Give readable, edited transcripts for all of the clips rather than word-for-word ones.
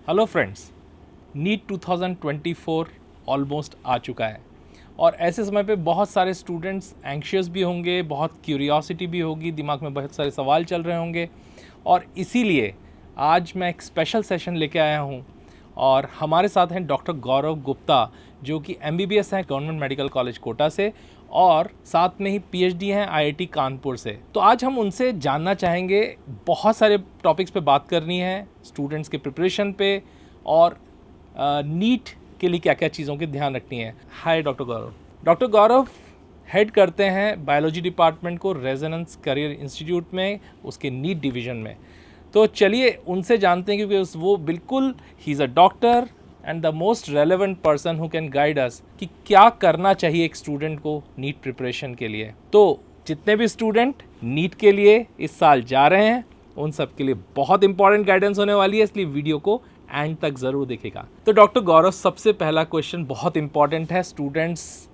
Hello friends, NEET 2024 almost आ चुका है और ऐसे समय पे बहुत सारे स्टूडेंट्स एंग्शियस भी होंगे, बहुत क्यूरियोसिटी भी होगी, दिमाग में बहुत सारे सवाल चल रहे होंगे और इसीलिए आज मैं एक स्पेशल सेशन लेके आया हूँ और हमारे साथ हैं डॉक्टर गौरव गुप्ता जो कि MBBS हैं गवर्नमेंट मेडिकल कॉलेज कोटा से और साथ में ही PhD हैं IIT कानपुर से। तो आज हम उनसे जानना चाहेंगे, बहुत सारे टॉपिक्स पे बात करनी है, स्टूडेंट्स के प्रिपरेशन पे और नीट के लिए क्या क्या चीज़ों की ध्यान रखनी है। हाय डॉक्टर गौरव। डॉक्टर गौरव हेड करते हैं बायोलॉजी डिपार्टमेंट को रेजोनेंस करियर इंस्टीट्यूट में, उसके नीट डिवीज़न में। तो चलिए उनसे जानते हैं क्योंकि वो बिल्कुल he is a doctor and the most relevant person who can guide us कि क्या करना चाहिए एक स्टूडेंट को नीट प्रिपरेशन के लिए। तो जितने भी स्टूडेंट नीट के लिए इस साल जा रहे हैं उन सब के लिए बहुत इंपॉर्टेंट गाइडेंस होने वाली है, इसलिए वीडियो को एंड तक ज़रूर देखेगा। तो डॉक्टर गौरव, सबसे पहला क्वेश्चन बहुत इंपॉर्टेंट है। स्टूडेंट्स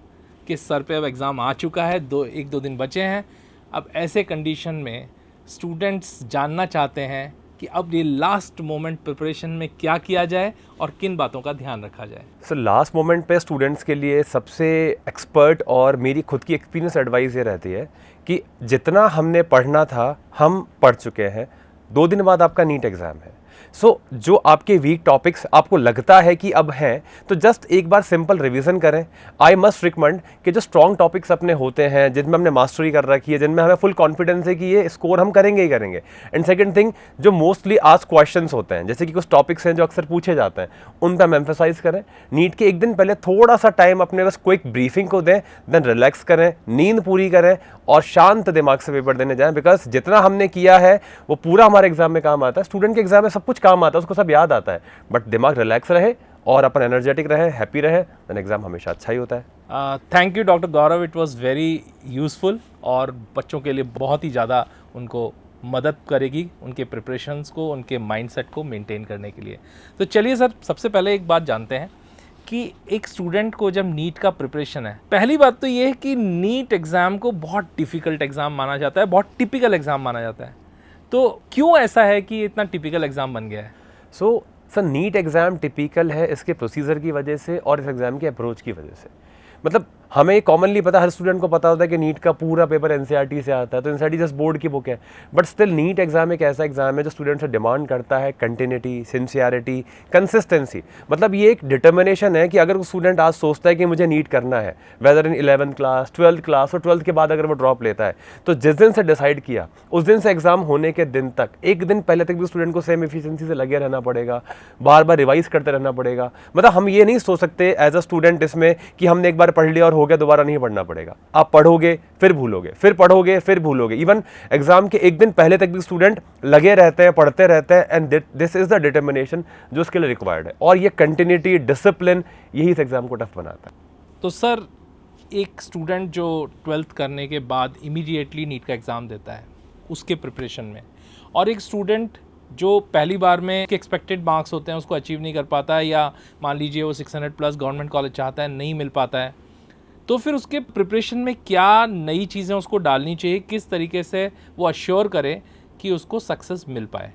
के सर पे अब एग्ज़ाम आ चुका है, एक दो दिन बचे हैं। अब ऐसे कंडीशन में स्टूडेंट्स जानना चाहते हैं कि अब ये लास्ट मोमेंट प्रिपरेशन में क्या किया जाए और किन बातों का ध्यान रखा जाए। सर लास्ट मोमेंट पे स्टूडेंट्स के लिए सबसे एक्सपर्ट और मेरी खुद की एक्सपीरियंस एडवाइस ये रहती है कि जितना हमने पढ़ना था हम पढ़ चुके हैं। 2 दिन बाद आपका नीट एग्ज़ाम है। जो आपके वीक टॉपिक्स आपको लगता है कि अब हैं, तो जस्ट एक बार सिंपल रिवीजन करें। आई मस्ट रिकमेंड कि जो स्ट्रॉन्ग टॉपिक्स अपने होते हैं, जिनमें हमने मास्टरी कर रखी है, जिनमें हमें फुल कॉन्फिडेंस है कि ये स्कोर हम करेंगे ही करेंगे। एंड सेकंड थिंग, जो मोस्टली आस्क क्वेश्चंस होते हैं, जैसे कि कुछ टॉपिक्स हैं जो अक्सर पूछे जाते हैं, उन पर हम एम्फेसाइज करें। नीट के एक दिन पहले थोड़ा सा टाइम अपने बस क्विक ब्रीफिंग को दें, देन रिलैक्स करें, नींद पूरी करें और शांत दिमाग से पेपर देने जाएं। बिकॉज जितना हमने किया है वो पूरा हमारे एग्जाम में काम आता है। स्टूडेंट के एग्जाम में सब कुछ काम आता है, उसको सब याद आता है, बट दिमाग रिलैक्स रहे और अपन एनर्जेटिक रहे, हैप्पी रहे, देन एग्जाम हमेशा अच्छा ही होता है। Thank you doctor Gaurav, it was very useful और बच्चों के लिए बहुत ही ज़्यादा उनको मदद करेगी उनके प्रिपरेशंस को, उनके माइंडसेट को मेंटेन करने के लिए। तो चलिए सर, सबसे पहले एक बात जानते हैं कि एक स्टूडेंट को जब नीट का प्रिपरेशन है, पहली बात तो ये है कि नीट एग्ज़ाम को बहुत डिफ़िकल्ट एग्ज़ाम माना जाता है, बहुत टिपिकल एग्ज़ाम माना जाता है। तो क्यों ऐसा है कि इतना टिपिकल एग्ज़ाम बन गया है? सर नीट एग्ज़ाम टिपिकल है इसके प्रोसीजर की वजह से और इस एग्ज़ाम के अप्रोच की वजह से। मतलब हमें कॉमनली पता, हर स्टूडेंट को पता होता है कि नीट का पूरा पेपर NCERT से आता है, तो NCERT जस्ट बोर्ड की बुक है। बट स्टिल नीट एग्जाम एक ऐसा एग्जाम है जो स्टूडेंट से डिमांड करता है कंटिन्यूटी, सिंसियरिटी, कंसिस्टेंसी। मतलब ये एक डिटर्मिनेशन है कि अगर स्टूडेंट आज सोचता है कि मुझे नीट करना है, वेदर इन 11th क्लास, 12th क्लास और 12th के बाद अगर वो ड्रॉप लेता है, तो जिस दिन से डिसाइड किया उस दिन से एग्जाम होने के दिन तक, एक दिन पहले तक भी स्टूडेंट को सेम एफिशिएंसी से लगे रहना पड़ेगा, बार बार रिवाइज करते रहना पड़ेगा। मतलब हम ये नहीं सोच सकते एज अ स्टूडेंट इसमें कि हमने एक बार पढ़ लिया और हो गया, दोबारा नहीं पढ़ना पड़ेगा। आप पढ़ोगे फिर भूलोगे, फिर पढ़ोगे फिर भूलोगे। इवन एग्जाम के एक दिन पहले तक भी स्टूडेंट लगे रहते हैं, पढ़ते रहते हैं, and this is the determination जो उसके लिए रिक्वायर्ड है। और ये कंटिन्यूटी, डिसिप्लिन, यही इस एग्जाम को टफ बनाता है। तो सर, एक स्टूडेंट जो 12th करने के बाद इमीडिएटली नीट का एग्ज़ाम देता है उसके प्रिपरेशन में, और एक स्टूडेंट जो पहली बार में एक्सपेक्टेड मार्क्स होते हैं उसको अचीव नहीं कर पाता है, या मान लीजिए वो 600+ गवर्नमेंट कॉलेज चाहता है, नहीं मिल पाता है, तो फिर उसके प्रिपरेशन में क्या नई चीज़ें उसको डालनी चाहिए, किस तरीके से वो अश्योर करे कि उसको सक्सेस मिल पाए?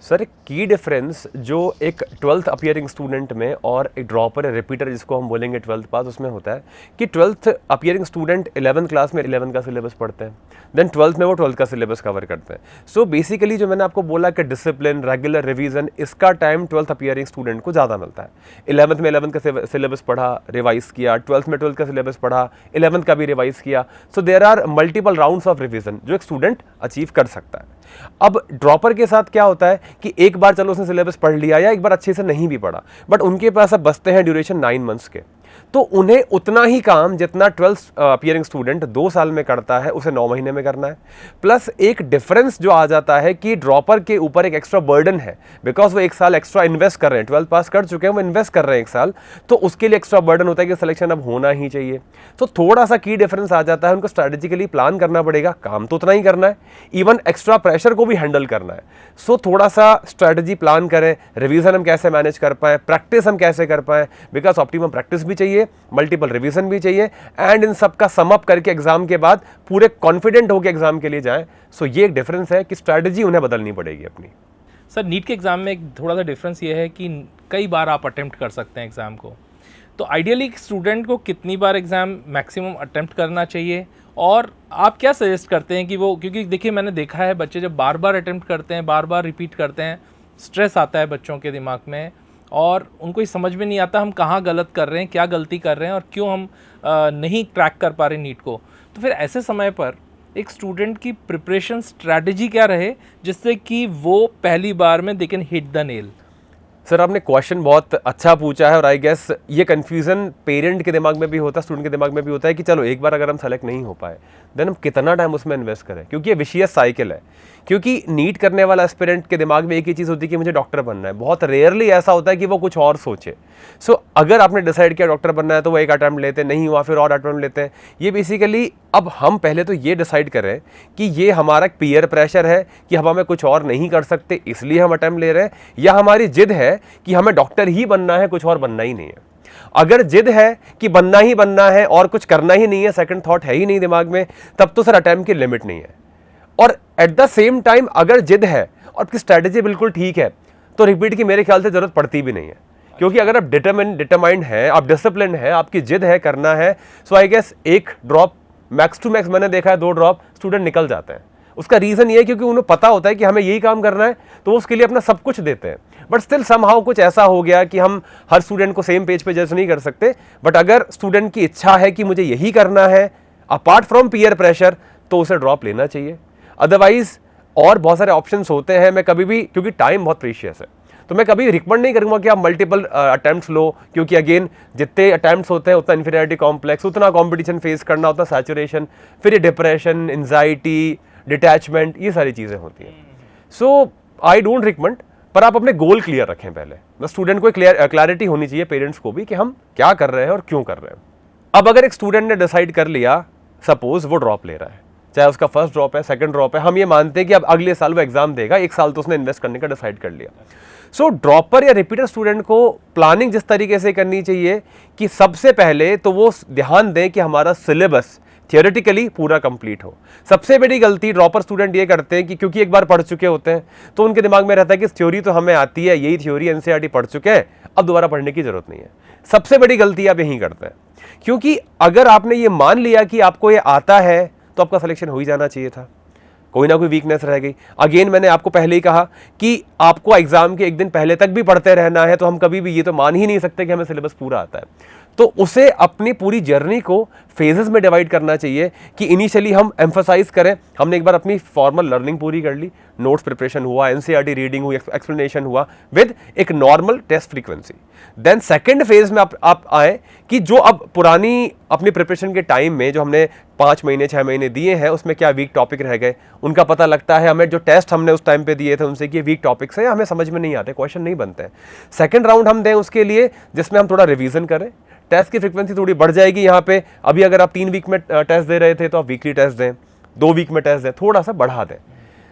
सर, एक की डिफरेंस जो एक 12th अपियरिंग स्टूडेंट में और एक ड्रॉपर या रिपीटर जिसको हम बोलेंगे 12th पास, उसमें होता है कि 12th appearing student 11th class में 11th का सिलेबस पढ़ते हैं, देन 12th में वो 12th का सिलेबस कवर करते हैं। सो बेसिकली जो मैंने आपको बोला कि डिसिप्लिन, रेगुलर रिवीजन, इसका टाइम 12th अपियरिंग स्टूडेंट को ज़्यादा मिलता है। 11th में 11th का सिलेबस पढ़ा, रिवाइज किया, 12th में 12th का सिलेबस पढ़ा, 11th का भी रिवाइज किया। So there are multiple rounds of revision जो एक स्टूडेंट अचीव कर सकता है। अब ड्रॉपर के साथ क्या होता है कि एक बार चलो उसने सिलेबस पढ़ लिया या एक बार अच्छे से नहीं भी पढ़ा, बट उनके पास अब बचते हैं ड्यूरेशन 9 मंथ्स के, तो उन्हें उतना ही काम जितना 12th अपियरिंग स्टूडेंट 2 साल में करता है उसे 9 महीने में करना है। प्लस एक डिफरेंस जो आ जाता है कि ड्रॉपर के ऊपर एक एक्स्ट्रा बर्डन है, बिकॉज वो 1 साल एक्स्ट्रा इन्वेस्ट कर रहे हैं, 12th पास कर चुके हैं, वो इन्वेस्ट कर रहे हैं 1 साल, तो उसके लिए एक्स्ट्रा बर्डन होता है कि सिलेक्शन अब होना ही चाहिए। तो थोड़ा सा की डिफरेंस आ जाता है, उनको स्ट्रैटेजिकली प्लान करना पड़ेगा, काम तो उतना ही करना है, इवन एक्स्ट्रा प्रेशर को भी हैंडल करना है। सो थोड़ा सा स्ट्रैटेजी प्लान करें, रिवीजन हम कैसे मैनेज कर पाएँ, प्रैक्टिस हम कैसे कर पाएँ, बिकॉज ऑप्टिमम प्रैक्टिस भी चाहिए, मल्टीपल रिवीजन भी चाहिए, एंड इन सब का सम अप करके एग्जाम के बाद पूरे कॉन्फिडेंट होकर एग्जाम के लिए जाएं। सो ये एक डिफरेंस है कि स्ट्रैटेजी उन्हें बदलनी पड़ेगी अपनी। सर नीट के एग्ज़ाम में एक थोड़ा सा डिफरेंस ये है कि कई बार आप अटेम्प्ट कर सकते हैं एग्ज़ाम को, तो आइडियली स्टूडेंट को कितनी बार एग्ज़ाम मैक्सिमम अटेम्प्ट करना चाहिए, और आप क्या सजेस्ट करते हैं कि वो, क्योंकि देखिए मैंने देखा है बच्चे जब बार बार अटेम्प्ट करते हैं, बार बार रिपीट करते हैं, स्ट्रेस आता है बच्चों के दिमाग में और उनको ये समझ में नहीं आता हम कहाँ गलत कर रहे हैं, क्या गलती कर रहे हैं और क्यों हम नहीं क्रैक कर पा रहे नीट को। तो फिर ऐसे समय पर एक स्टूडेंट की प्रिपरेशन स्ट्रैटेजी क्या रहे जिससे कि वो पहली बार में they can hit the nail. Sir आपने क्वेश्चन बहुत अच्छा पूछा है और आई गेस ये कन्फ्यूज़न पेरेंट के दिमाग में भी होता है, स्टूडेंट के दिमाग में भी होता है कि चलो एक बार अगर हम सेलेक्ट नहीं हो पाए देन हम कितना टाइम उसमें इन्वेस्ट करें, क्योंकि ये विशियस साइकिल है। क्योंकि नीट करने वाला एस्पिरेंट के दिमाग में एक ही चीज़ होती है कि मुझे डॉक्टर बनना है, बहुत रेयरली ऐसा होता है कि वो कुछ और सोचे। सो अगर आपने डिसाइड किया डॉक्टर बनना है तो वो एक अटैम्प्ट लेते हैं, नहीं हुआ फिर और अटैम्प्ट लेते हैं। ये बेसिकली अब हम पहले तो ये डिसाइड करें कि ये हमारा पीयर प्रेशर है कि हम हमें कुछ और नहीं कर सकते इसलिए हम अटैम्प्ट ले रहे हैं, या हमारी जिद है कि हमें डॉक्टर ही बनना है, कुछ और बनना ही नहीं है। अगर जिद है कि बनना ही बनना है और कुछ करना ही नहीं है, सेकंड थॉट है ही नहीं दिमाग में, तब तो सर अटैम्प्ट की लिमिट नहीं है। और एट द सेम टाइम अगर जिद है और आपकी स्ट्रैटेजी बिल्कुल ठीक है तो रिपीट की मेरे ख्याल से जरूरत पड़ती भी नहीं है। क्योंकि अगर आप डिटरमाइंड है, आप डिसिप्लिन है, आपकी जिद है, करना है, सो आई गेस एक ड्रॉप मैक्स टू मैक्स मैंने देखा है 2 ड्रॉप स्टूडेंट निकल जाते हैं। उसका रीज़न ये है क्योंकि उन्हें पता होता है कि हमें यही काम करना है तो वो उसके लिए अपना सब कुछ देते हैं। बट स्टिल समहाउ कुछ ऐसा हो गया कि हम हर स्टूडेंट को सेम पेज पे जज नहीं कर सकते, बट अगर स्टूडेंट की इच्छा है कि मुझे यही करना है अपार्ट फ्रॉम पीयर प्रेशर तो उसे ड्रॉप लेना चाहिए। अदरवाइज और बहुत सारे ऑप्शंस होते हैं। मैं कभी भी, क्योंकि टाइम बहुत प्रीशियस है, तो मैं कभी रिकमेंड नहीं करूंगा कि आप मल्टीपल अटेम्प्ट्स लो, क्योंकि अगेन जितने अटेम्प्ट्स होते हैं उतना इन्फीरियरिटी कॉम्प्लेक्स, उतना कंपटीशन फेस करना, उतना सैचुरेशन, फिर ये डिप्रेशन, एंजाइटी, डिटैचमेंट, ये सारी चीज़ें होती हैं। सो आई डोंट रिकमेंड, पर आप अपने गोल क्लियर रखें पहले। स्टूडेंट को क्लैरिटी होनी चाहिए, पेरेंट्स को भी, कि हम क्या कर रहे हैं और क्यों कर रहे हैं। अब अगर एक स्टूडेंट ने डिसाइड कर लिया, सपोज वो ड्रॉप ले रहा है, चाहे उसका फर्स्ट ड्रॉप है, सेकंड ड्रॉप है, हम ये मानते हैं कि अब अगले साल वो एग्जाम देगा, 1 साल तो उसने इन्वेस्ट करने का डिसाइड कर लिया। सो ड्रॉपर या रिपीटर स्टूडेंट को प्लानिंग जिस तरीके से करनी चाहिए कि सबसे पहले तो वो ध्यान दें कि हमारा सिलेबस थियोरेटिकली पूरा कंप्लीट हो। सबसे बड़ी गलती ड्रॉपर स्टूडेंट ये करते हैं कि क्योंकि एक बार पढ़ चुके होते हैं तो उनके दिमाग में रहता है कि थ्योरी तो हमें आती है, यही थ्योरी एनसीईआरटी पढ़ चुके हैं, अब दोबारा पढ़ने की जरूरत नहीं है। सबसे बड़ी गलती आप यही करते हैं, क्योंकि अगर आपने ये मान लिया कि आपको ये आता है तो आपका सिलेक्शन हो ही जाना चाहिए था। कोई ना कोई वीकनेस रह गई। अगेन मैंने आपको पहले ही कहा कि आपको एग्जाम के 1 दिन पहले तक भी पढ़ते रहना है, तो हम कभी भी ये तो मान ही नहीं सकते कि हमें सिलेबस पूरा आता है। तो उसे अपनी पूरी जर्नी को फेजेस में डिवाइड करना चाहिए कि इनिशियली हम एम्फसाइज करें, हमने एक बार अपनी फॉर्मल लर्निंग पूरी कर ली, नोट्स प्रिपरेशन हुआ, एनसीईआरटी रीडिंग हुई, एक्सप्लेनेशन हुआ विद एक normal test frequency. Then second phase में आप आए कि जो अब पुरानी अपनी प्रिपरेशन के टाइम में जो हमने 5 महीने 6 महीने दिए हैं उसमें क्या वीक टॉपिक रह गए, उनका पता लगता है हमें। जो टेस्ट हमने उस टाइम पे दिए थे उनसे कि वीक टॉपिक्स है, हमें समझ में नहीं आते, क्वेश्चन नहीं बनते हैं। सेकंड राउंड हम दें उसके लिए जिसमें हम थोड़ा रिवीजन करें, टेस्ट की फ्रीक्वेंसी थोड़ी बढ़ जाएगी यहाँ पे। अभी अगर आप 3 वीक में टेस्ट दे रहे थे तो आप वीकली टेस्ट दें, 2 वीक में टेस्ट दें, थोड़ा सा बढ़ा दें।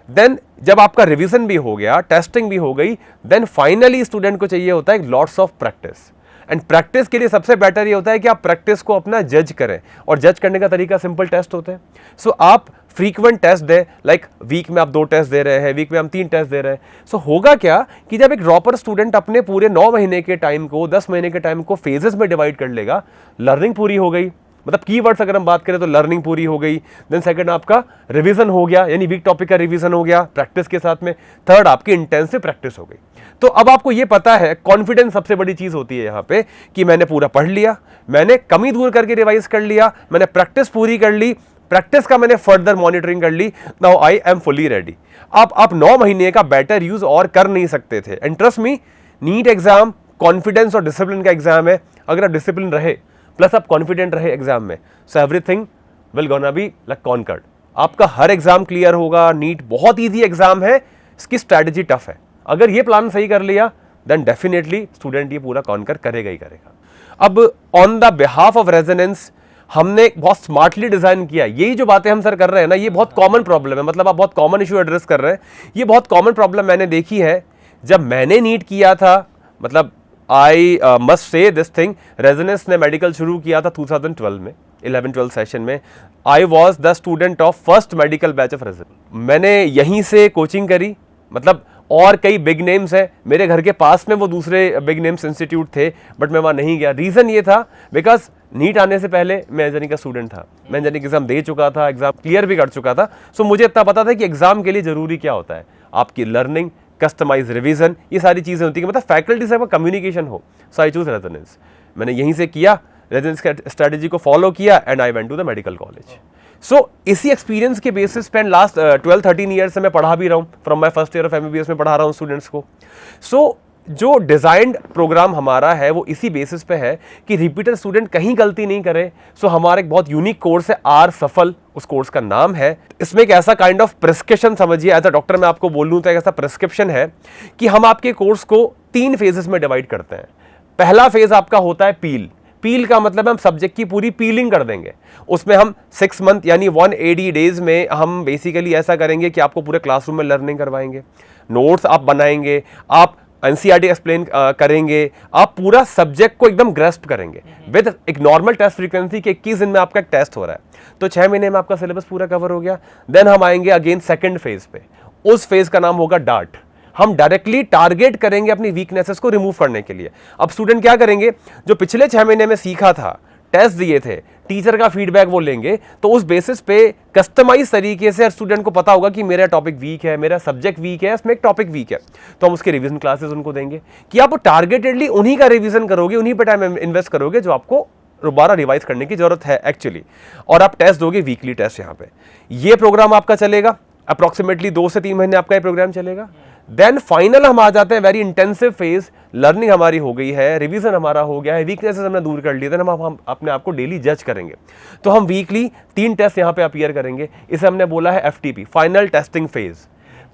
देन जब आपका रिवीजन भी हो गया, टेस्टिंग भी हो गई, देन फाइनली स्टूडेंट को चाहिए होता है lots of practice. And practice के लिए सबसे बेटर ये होता है कि आप प्रैक्टिस को अपना जज करें, और जज करने का तरीका सिंपल टेस्ट होते हैं। सो आप फ्रीक्वेंट टेस्ट दें, लाइक वीक में आप 2 टेस्ट दे रहे हैं, वीक में हम 3 टेस्ट दे रहे हैं। सो होगा क्या कि जब एक ड्रॉपर स्टूडेंट अपने पूरे 9 महीने के टाइम को, 10 महीने के टाइम को फेजेस में डिवाइड कर लेगा, लर्निंग पूरी हो गई, मतलब कीवर्ड्स अगर हम बात करें तो लर्निंग पूरी हो गई। देन सेकंड आपका रिवीजन हो गया, यानी वीक टॉपिक का रिवीजन हो गया प्रैक्टिस के साथ में। थर्ड आपकी इंटेंसिव प्रैक्टिस हो गई। तो अब आपको ये पता है, कॉन्फिडेंस सबसे बड़ी चीज होती है यहाँ पे, कि मैंने पूरा पढ़ लिया, मैंने कमी दूर करके रिवाइज कर लिया, मैंने प्रैक्टिस पूरी कर ली, प्रैक्टिस का मैंने फर्दर मॉनिटरिंग कर ली, now I am fully ready. आप 9 महीने का बेटर यूज और कर नहीं सकते थे। And trust me, NEET exam confidence और डिसिप्लिन का एग्जाम है। अगर आप डिसिप्लिन रहे प्लस आप कॉन्फिडेंट रहे एग्जाम में, so everything will gonna be like conquered. आपका हर एग्जाम क्लियर होगा। नीट बहुत ईजी एग्जाम है, इसकी स्ट्रैटेजी टफ है। अगर ये प्लान सही कर लिया देन डेफिनेटली स्टूडेंट ये पूरा कॉन्कर करेगा ही करेगा। अब on the behalf of resonance हमने बहुत स्मार्टली डिजाइन किया। यही जो बातें हम सर कर रहे हैं ना, ये बहुत कॉमन प्रॉब्लम है, मतलब आप बहुत कॉमन इशू एड्रेस कर रहे हैं। ये बहुत कॉमन प्रॉब्लम मैंने देखी है जब मैंने नीट किया था। मतलब I must say this thing, resonance ने मेडिकल शुरू किया था 2012 में, 11-12 सेशन में। I was the student of first medical batch of resonance. मैंने यहीं से कोचिंग करी, मतलब और कई बिग नेम्स हैं, मेरे घर के पास में वो दूसरे बिग नेम्स इंस्टीट्यूट थे, बट मैं वहाँ नहीं गया। रीज़न ये था बिकॉज नीट आने से पहले मैं इंजीनियरिंग का स्टूडेंट था, मैं इंजीनियरिंग एग्जाम दे चुका था, एग्जाम क्लियर भी कर चुका था। सो मुझे इतना पता था कि एग्जाम के लिए ज़रूरी क्या होता है, आपकी लर्निंग, कस्टमाइज रिवीजन, ये सारी चीज़ें होती है, मतलब फैकल्टी से आपका कम्युनिकेशन हो। सो आई चूज रेजोनेंस, मैंने यहीं से किया, रेजोनेंस स्ट्रेटेजी को फॉलो किया and I went to the medical college. So इसी एक्सपीरियंस के बेसिस पे लास्ट 12-13 ईयर से मैं पढ़ा भी रहा हूँ, from my first year of MBBS में पढ़ा रहा हूँ स्टूडेंट्स को। सो जो डिज़ाइंड प्रोग्राम हमारा है वो इसी बेसिस पे है कि रिपीटर स्टूडेंट कहीं गलती नहीं करे। सो हमारा एक बहुत यूनिक कोर्स है आर सफल, उस कोर्स का नाम है। इसमें एक ऐसा काइंड ऑफ प्रिस्क्रिप्शन समझिए, एज अ डॉक्टर मैं आपको बोलूँ तो एक ऐसा प्रिस्क्रिप्शन है कि हम आपके कोर्स को 3 फेजेस में डिवाइड करते हैं। पहला फेज आपका होता है पील का मतलब हम सब्जेक्ट की पूरी पीलिंग कर देंगे। उसमें हम 6 मंथ यानी 180 डेज में हम बेसिकली ऐसा करेंगे कि आपको पूरे क्लासरूम में लर्निंग करवाएंगे, नोट्स आप बनाएंगे, आप NCERT एक्सप्लेन करेंगे, आप पूरा सब्जेक्ट को एकदम ग्रेस्प करेंगे विद एक नॉर्मल टेस्ट फ्रीक्वेंसी के 21 दिन में आपका एक टेस्ट हो रहा है, तो 6 महीने में आपका सिलेबस पूरा कवर हो गया। देन हम आएंगे अगेन सेकंड फेज पे, उस फेज का नाम होगा डार्ट। हम डायरेक्टली टारगेट करेंगे अपनी वीकनेसेस को रिमूव करने के लिए। अब स्टूडेंट क्या करेंगे, जो पिछले 6 महीने में सीखा था, टेस्ट दिए थे, टीचर का फीडबैक वो लेंगे, तो उस बेसिस पे कस्टमाइज तरीके से हर स्टूडेंट को पता होगा कि मेरा टॉपिक वीक है, मेरा सब्जेक्ट वीक है, इसमें एक टॉपिक वीक है, तो हम उसके रिवीजन क्लासेस उनको देंगे कि आप टारगेटेडली उन्हीं का रिवीजन करोगे, उन्हीं पर टाइम इन्वेस्ट करोगे जो आपको दोबारा रिवाइज करने की जरूरत है एक्चुअली, और आप टेस्ट दोगे, वीकली टेस्ट। यहाँ पे ये प्रोग्राम आपका चलेगा अप्रोक्सीमेटली 2 से 3 महीने आपका ये प्रोग्राम चलेगा। देन फाइनल हम आ जाते हैं वेरी इंटेंसिव फेज, लर्निंग हमारी हो गई है, रिवीजन हमारा हो गया है, वीकनेसेस हमने दूर कर लिए, देन हम अपने आप को डेली जज करेंगे। तो हम वीकली 3 टेस्ट यहाँ पे अपीयर करेंगे, इसे हमने बोला है FTP, फाइनल टेस्टिंग फेज।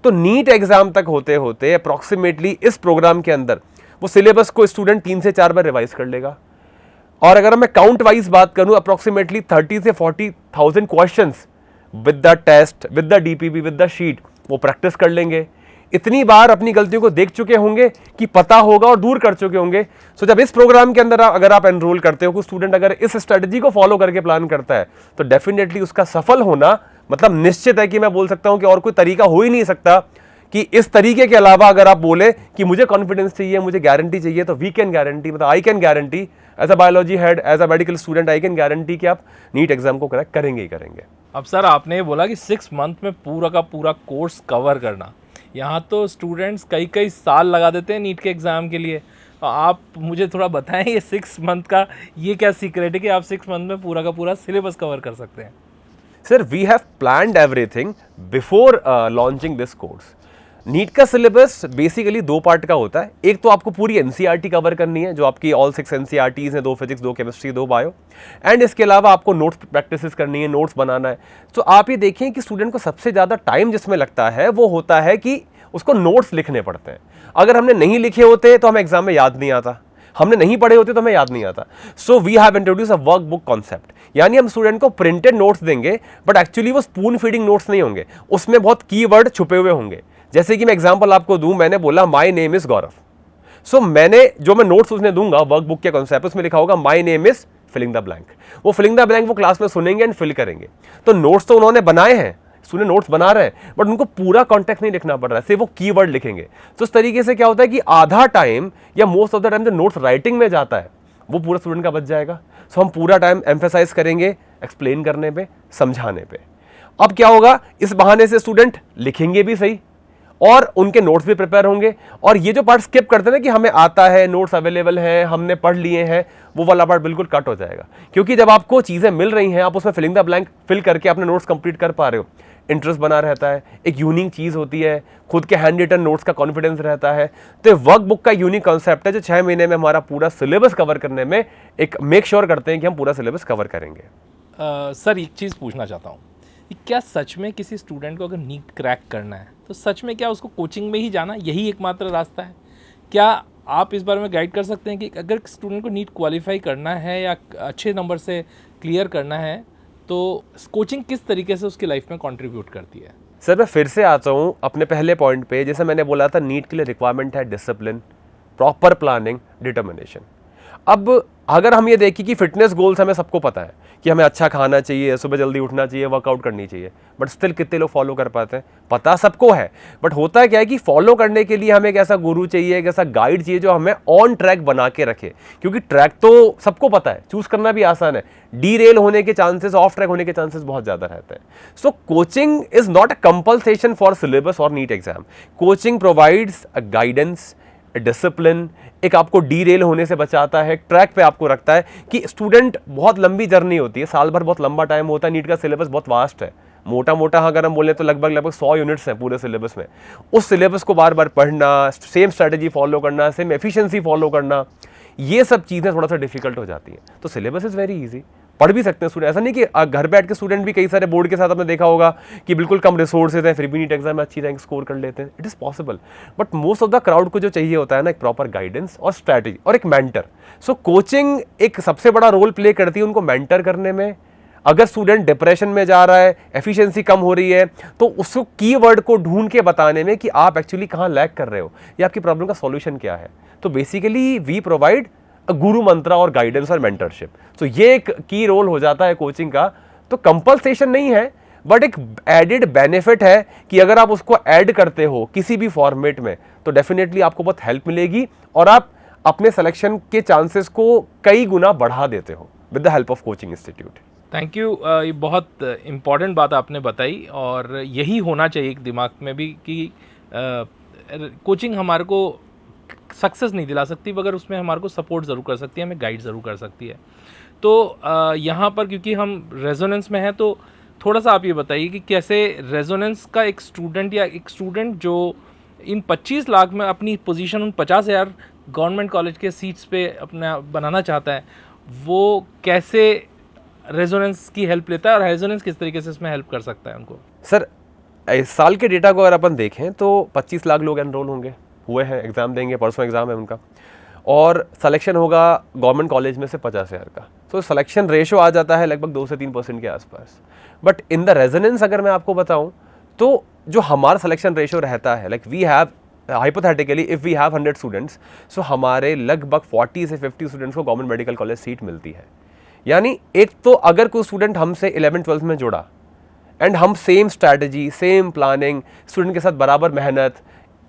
तो नीट एग्जाम तक होते होते अप्रोक्सीमेटली इस प्रोग्राम के अंदर वो सिलेबस को स्टूडेंट 3 से 4 बार रिवाइज कर लेगा। और अगर मैं काउंट वाइज बात करूं, अप्रोक्सीमेटली 30 से 40,000 questions with the test, with the DPP, with the sheet वो प्रैक्टिस कर लेंगे। इतनी बार अपनी गलतियों को देख चुके होंगे कि पता होगा और दूर कर चुके होंगे। सो जब इस प्रोग्राम के अंदर अगर आप एनरोल करते हो, कोई स्टूडेंट अगर इस स्ट्रेटजी को फॉलो करके प्लान करता है, तो डेफिनेटली उसका सफल होना मतलब निश्चित है कि मैं बोल सकता हूं कि और कोई तरीका हो ही नहीं सकता कि इस तरीके के अलावा अगर आप बोले कि मुझे कॉन्फिडेंस चाहिए, मुझे गारंटी चाहिए, तो वी कैन गारंटी, मतलब I can guarantee as a biology head, as a medical student, I can guarantee कि आप नीट एग्जाम को क्रैक करेंगे ही करेंगे। अब सर आपने बोला कि 6 मंथ में पूरा का पूरा कोर्स कवर करना, यहाँ तो स्टूडेंट्स कई कई साल लगा देते हैं नीट के एग्ज़ाम के लिए। आप मुझे थोड़ा बताएं ये 6 मंथ का ये क्या सीक्रेट है कि आप 6 मंथ में पूरा का पूरा सिलेबस कवर कर सकते हैं? Sir we have planned everything before launching this course. NEET का सिलेबस बेसिकली 2 पार्ट का होता है। एक तो आपको पूरी NCERT कवर करनी है, जो आपकी ऑल 6 NCERTs हैं, 2 फिजिक्स, 2 केमिस्ट्री, 2 बायो, एंड इसके अलावा आपको नोट्स प्रैक्टिस करनी है, नोट्स बनाना है। तो आप ये देखें कि स्टूडेंट को सबसे ज़्यादा टाइम जिसमें लगता है वो होता है कि उसको नोट्स लिखने पड़ते हैं। अगर हमने नहीं लिखे होते तो हमें एग्जाम में याद नहीं आता, हमने नहीं पढ़े होते तो हमें याद नहीं आता। So we have introduce a work book concept, यानी हम स्टूडेंट को प्रिंटेड नोट्स देंगे, बट एक्चुअली वो स्पून फीडिंग नोट्स नहीं होंगे, उसमें बहुत कीवर्ड छुपे हुए होंगे। जैसे कि मैं एग्जांपल आपको दूं, मैंने बोला माय नेम इज गौरव, सो मैंने जो मैं नोट्स उसने दूंगा वर्क बुक के कॉन्सेप्ट, उसमें लिखा होगा my name is filling the blank. वो फिलिंग द ब्लैंक वो क्लास में सुनेंगे एंड फिल करेंगे। तो नोट्स तो उन्होंने बनाए हैं, स्टूडेंट नोट्स बना रहे हैं, बट उनको पूरा कॉन्टेक्स्ट नहीं लिखना पड़ रहा है, सिर्फ वो कीवर्ड लिखेंगे। तो इस तरीके से क्या होता है कि आधा टाइम या मोस्ट ऑफ द टाइम जो नोट्स राइटिंग में जाता है वो पूरा स्टूडेंट का बच जाएगा। सो हम पूरा टाइम एम्फेसाइज करेंगे एक्सप्लेन करने पे, समझाने पे। अब क्या होगा, इस बहाने से स्टूडेंट लिखेंगे भी सही और उनके नोट्स भी प्रिपेयर होंगे। और ये जो पार्ट स्किप करते हैं ना कि हमें आता है, नोट्स अवेलेबल हैं, हमने पढ़ लिए हैं, वो वाला पार्ट बिल्कुल कट हो जाएगा। क्योंकि जब आपको चीज़ें मिल रही हैं, आप उसमें फिलिंग द ब्लैंक फिल करके अपने नोट्स कंप्लीट कर पा रहे हो, इंटरेस्ट बना रहता है, एक यूनिक चीज़ होती है, खुद के हैंड रिटन नोट्स का कॉन्फिडेंस रहता है। तो वर्क बुक का यूनिक कॉन्सेप्ट है जो 6 महीने में हमारा पूरा सिलेबस कवर करने में एक मेक श्योर करते हैं कि हम पूरा सिलेबस कवर करेंगे। सर एक चीज़ पूछना चाहता हूँ कि क्या सच में किसी स्टूडेंट को अगर नीट क्रैक करना है तो सच में क्या उसको कोचिंग में ही जाना यही एकमात्र रास्ता है? क्या आप इस बारे में गाइड कर सकते हैं कि अगर स्टूडेंट को नीट क्वालिफाई करना है या अच्छे नंबर से क्लियर करना है तो कोचिंग किस तरीके से उसकी लाइफ में कंट्रीब्यूट करती है? सर मैं फिर से आता हूँ अपने पहले पॉइंट पे, जैसे मैंने बोला था नीट के लिए रिक्वायरमेंट है डिसिप्लिन, प्रॉपर प्लानिंग, डिटर्मिनेशन। अब अगर हम ये देखें कि फिटनेस गोल्स हमें सबको पता है कि हमें अच्छा खाना चाहिए, सुबह जल्दी उठना चाहिए, वर्कआउट करनी चाहिए, बट स्टिल कितने लोग फॉलो कर पाते हैं? पता सबको है, बट होता क्या है कि फॉलो करने के लिए हमें एक ऐसा गुरु चाहिए, एक ऐसा गाइड चाहिए जो हमें ऑन ट्रैक बना के रखे, क्योंकि ट्रैक तो सबको पता है, चूज करना भी आसान है, डीरेल होने के चांसेस, ऑफ ट्रैक होने के चांसेस बहुत ज्यादा रहते हैं। So coaching is not a compulsion for syllabus और NEET exam. Coaching provides a guidance, discipline, एक आपको डीरेल होने से बचाता है, ट्रैक पे आपको रखता है कि स्टूडेंट, बहुत लंबी जर्नी होती है, साल भर बहुत लंबा टाइम होता है, नीट का सिलेबस बहुत वास्ट है, मोटा मोटा अगर हम बोले तो लगभग 100 यूनिट्स हैं पूरे सिलेबस में। उस सिलेबस को बार बार पढ़ना, सेम स्ट्रैटेजी फॉलो करना, सेम एफिशिएंसी फॉलो करना, ये सब चीज़ें थोड़ा सा डिफिकल्ट हो जाती हैं। तो सिलेबस इज़ वेरी ईजी, पढ़ भी सकते हैं स्टूडेंट। ऐसा नहीं कि घर बैठ के स्टूडेंट भी, कई सारे बोर्ड के साथ आपने देखा होगा कि बिल्कुल कम रिसोर्सेज हैं, फिर भी नीट एग्जाम में अच्छी रैंक स्कोर कर लेते हैं। It is possible, but most of the crowd को जो चाहिए होता है ना, एक प्रॉपर गाइडेंस और स्ट्रैटेजी और एक मेंटर। सो कोचिंग एक सबसे बड़ा रोल प्ले करती है उनको मेंटर करने में। अगर स्टूडेंट डिप्रेशन में जा रहा है, एफिशिएंसी कम हो रही है, तो उसको कीवर्ड को ढूंढ के बताने में कि आप एक्चुअली कहाँ लैग कर रहे हो या आपकी प्रॉब्लम का सॉल्यूशन क्या है। तो बेसिकली वी प्रोवाइड गुरु मंत्रा और गाइडेंस और मेंटरशिप। तो ये एक की रोल हो जाता है कोचिंग का। तो कंपल्सेशन नहीं है, बट एक एडेड बेनिफिट है कि अगर आप उसको ऐड करते हो किसी भी फॉर्मेट में तो डेफिनेटली आपको बहुत हेल्प मिलेगी और आप अपने सिलेक्शन के चांसेस को कई गुना बढ़ा देते हो with the help of coaching institute. Thank you. ये बहुत इम्पॉर्टेंट बात आपने बताई और यही होना चाहिए एक दिमाग में भी कि कोचिंग हमारे को सक्सेस नहीं दिला सकती, मगर उसमें हमारे को सपोर्ट ज़रूर कर सकती है, हमें गाइड ज़रूर कर सकती है। तो यहाँ पर क्योंकि हम रेजोनेंस में हैं, तो थोड़ा सा आप ये बताइए कि कैसे रेजोनेंस का एक स्टूडेंट जो इन 25 लाख में अपनी पोजीशन उन 50,000 गवर्नमेंट कॉलेज के सीट्स पे अपना बनाना चाहता है, वो कैसे रेजोनेंस की हेल्प लेता है और रेजोनेंस किस तरीके से इसमें हेल्प कर सकता है उनको? सर, इस साल के डेटा को अगर अपन देखें तो 25 लाख लोग एनरोल हुए हैं, एग्ज़ाम देंगे, परसों एग्ज़ाम है उनका, और सिलेक्शन होगा गवर्नमेंट कॉलेज में से 50,000 का। तो सिलेक्शन रेशो आ जाता है लगभग 2 से 3% के आसपास। बट इन द रेजोनेंस अगर मैं आपको बताऊं तो जो हमारा सिलेक्शन रेशो रहता है, like we have hypothetically if we have 100 students, so हमारे लगभग 40 से 50 स्टूडेंट्स को गवर्नमेंट मेडिकल कॉलेज सीट मिलती है। यानी एक तो अगर कोई स्टूडेंट हमसे 11th-12th में जुड़ा एंड हम same strategy, same planning, student के साथ बराबर मेहनत,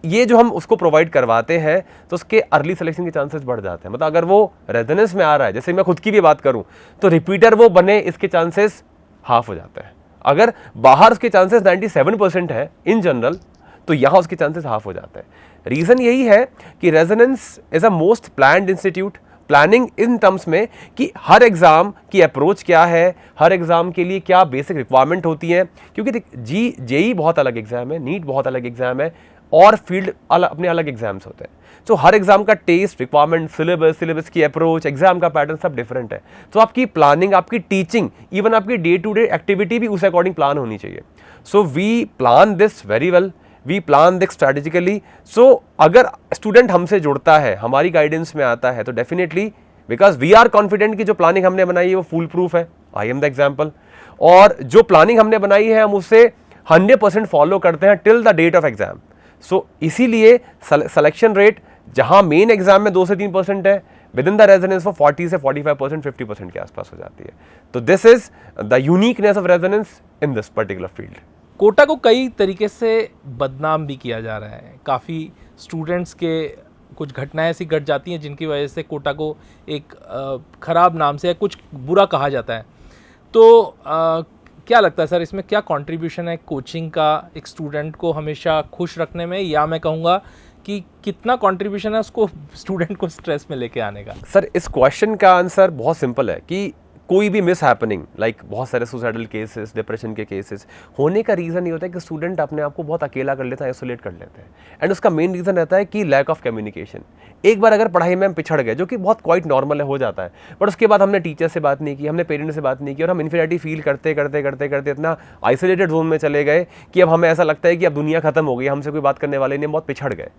ये जो हम उसको प्रोवाइड करवाते हैं, तो उसके अर्ली सिलेक्शन के चांसेस बढ़ जाते हैं। मतलब अगर वो रेजोनेंस में आ रहा है, जैसे मैं खुद की भी बात करूं, तो रिपीटर वो बने, इसके चांसेस हाफ हो जाते हैं। अगर बाहर उसके चांसेस 97% है इन जनरल, तो यहाँ उसके चांसेस हाफ हो जाते हैं। रीज़न यही है कि resonance is a most planned institute. Planning in terms में कि हर एग्ज़ाम की अप्रोच क्या है, हर एग्ज़ाम के लिए क्या बेसिक रिक्वायरमेंट होती है, क्योंकि जेई बहुत अलग एग्ज़ाम है, नीट बहुत अलग एग्ज़ाम है, और फील्ड अपने अलग एग्जाम्स होते हैं। तो हर एग्जाम का टेस्ट, रिक्वायरमेंट, सिलेबस की अप्रोच, एग्जाम का पैटर्न सब डिफरेंट है। तो आपकी प्लानिंग, आपकी टीचिंग, इवन आपकी डे टू डे एक्टिविटी भी उस अकॉर्डिंग प्लान होनी चाहिए। So we plan this very well, we plan this strategically. So अगर स्टूडेंट हमसे जुड़ता है, हमारी गाइडेंस में आता है, तो definitely because we are confident कि जो प्लानिंग हमने बनाई है वो फुल प्रूफ है, आई एम द एग्जाम्पल, और जो प्लानिंग हमने बनाई है हम उससे 100% फॉलो करते हैं till the date of exam. So इसीलिए सिलेक्शन रेट जहां मेन एग्जाम में 2 से 3% है, विद इन द रेजोनेंस वो 40 से 45%, 50% के आसपास हो जाती है। तो this is the uniqueness of Resonance in this particular field. Kota को कई तरीके से बदनाम भी किया जा रहा है। काफ़ी स्टूडेंट्स के कुछ घटनाएं ऐसी घट जाती हैं जिनकी वजह से कोटा को एक ख़राब नाम से कुछ बुरा कहा जाता है। तो क्या लगता है सर, इसमें क्या कंट्रीब्यूशन है कोचिंग का एक स्टूडेंट को हमेशा खुश रखने में, या मैं कहूँगा कि कितना कंट्रीब्यूशन है उसको स्टूडेंट को स्ट्रेस में लेके आने का? सर, इस क्वेश्चन का आंसर बहुत सिंपल है कि कोई भी मिस हैपनिंग, लाइक बहुत सारे सुसाइडल केसेस, डिप्रेशन के केसेस होने का रीज़न ये होता है कि स्टूडेंट अपने आप को बहुत अकेला कर लेता है, आइसोलेट कर लेते हैं, एंड उसका मेन रीज़न रहता है कि लैक ऑफ कम्युनिकेशन। एक बार अगर पढ़ाई में हम पिछड़ गए, जो कि बहुत क्वाइट नॉर्मल है, हो जाता है, बट उसके बाद हमने टीचर से बात नहीं की, हमने पेरेंट्स से बात नहीं की, और हम इन्फीरियरिटी फील करते करते करते करते इतना आइसोलेटेड जोन में चले गए कि अब हमें ऐसा लगता है कि अब दुनिया खत्म हो गई, हमसे कोई बात करने वाले नहीं, बहुत पिछड़ गए।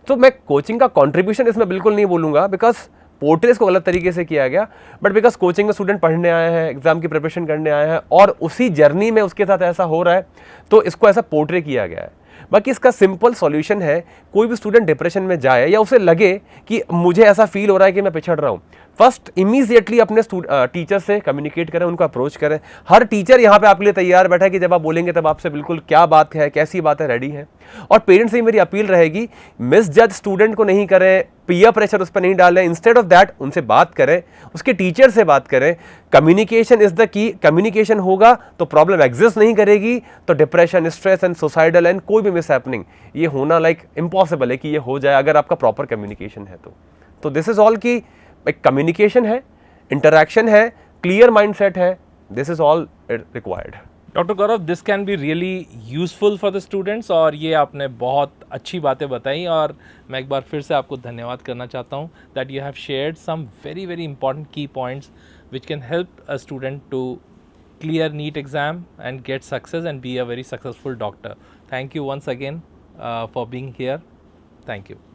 तो मैं कोचिंग का कॉन्ट्रीब्यूशन इसमें बिल्कुल नहीं बोलूँगा, बिकॉज पोर्ट्रेस को गलत तरीके से किया गया, बट बिकॉज कोचिंग में स्टूडेंट पढ़ने आए हैं, एग्जाम की प्रिपरेशन करने आए हैं, और उसी जर्नी में उसके साथ ऐसा हो रहा है, तो इसको ऐसा पोर्ट्रे किया गया है। बाकी इसका सिंपल सॉल्यूशन है, कोई भी स्टूडेंट डिप्रेशन में जाए या उसे लगे कि मुझे ऐसा फील हो रहा है कि मैं पिछड़ रहा हूँ, फर्स्ट इमीडिएटली अपने टीचर से कम्युनिकेट करें, उनको अप्रोच करें। हर टीचर यहाँ पे आपके लिए तैयार बैठा है कि जब आप बोलेंगे तब आपसे बिल्कुल क्या बात है, कैसी बात है, रेडी है। और पेरेंट्स से मेरी अपील रहेगी, मिस जज स्टूडेंट को नहीं करें, पीयर प्रेशर उस पर नहीं डालें, इंस्टेड ऑफ दैट उनसे बात करें, उसके टीचर से बात करें। Communication is the key, communication होगा तो प्रॉब्लम एग्जिस्ट नहीं करेगी, तो depression, stress and suicidal and कोई भी मिस हैपनिंग ये होना लाइक इम्पॉसिबल है कि ये हो जाए अगर आपका प्रॉपर कम्युनिकेशन है तो दिस इज ऑल की एक कम्युनिकेशन है, इंटरैक्शन है, क्लियर माइंडसेट है, this is all required. Doctor Gaurav, this can be really useful for the students, और ये आपने बहुत अच्छी बातें बताई, और मैं एक बार फिर से आपको धन्यवाद करना चाहता हूँ that you have shared some very very important key points which can help a student to clear NEET exam and get success and be a very successful doctor. Thank you once again for being here. Thank you.